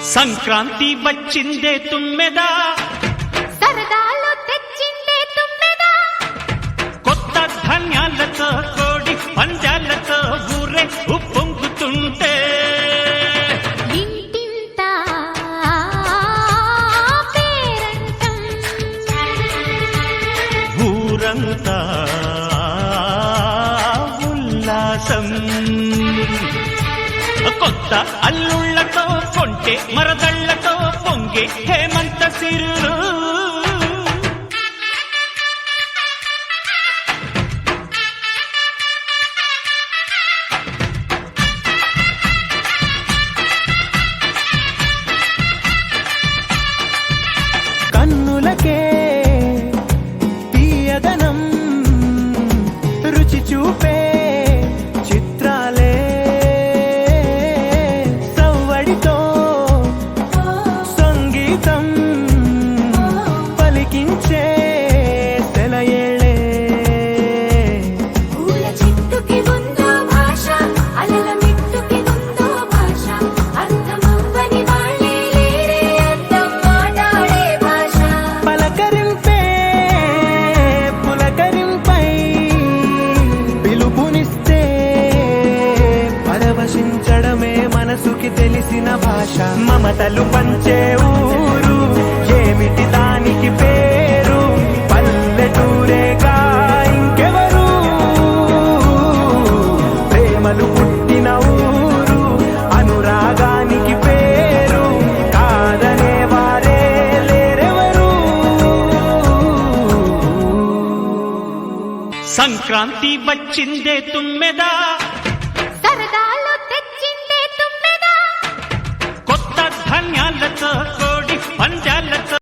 సంక్రాంతి వచ్చిందే తుమ్మెదా, సరదాలు తెచ్చిందే తుమ్మెదా, కొత్త ధాన్యాలతో కోడి పంజాలతో ఊరే ఉప్పొంగుతుంటే ఇంటింటా పేరంటం, ఊరంతా ఉల్లాసం. కొత్త అల్లుళ్లతో కొంటే మరదళ్లతో పొంగే హేమంత సిరులు. కన్నులకే తీయదనం రుచి చూపే చిత్రాలే, సవ్వడితో సంగీతం పలికించే సెలయేళే. పూల చెట్టుకి ఉందో భాష, అలల మిట్టుకి ఉందో భాష, అర్థమవ్వని వాళ్ళే లేరే అర్థం మాట్లాడే భాష. పలకరింపే పులకరింపై పిలుపునిస్తే పరవశించడమే మనసుకి తెలిసిన భాష. మమతలు పంచే ఊరు ఏమిటి దానికి పేరు, పల్లెటూరేగా ఇంకెవరు. ప్రేమలు పుట్టిన ఊరు అనురాగానికి పేరు, కాదనే వారే లేరెవరు. సంక్రాంతి వచ్చిందే తుమ్మెదా,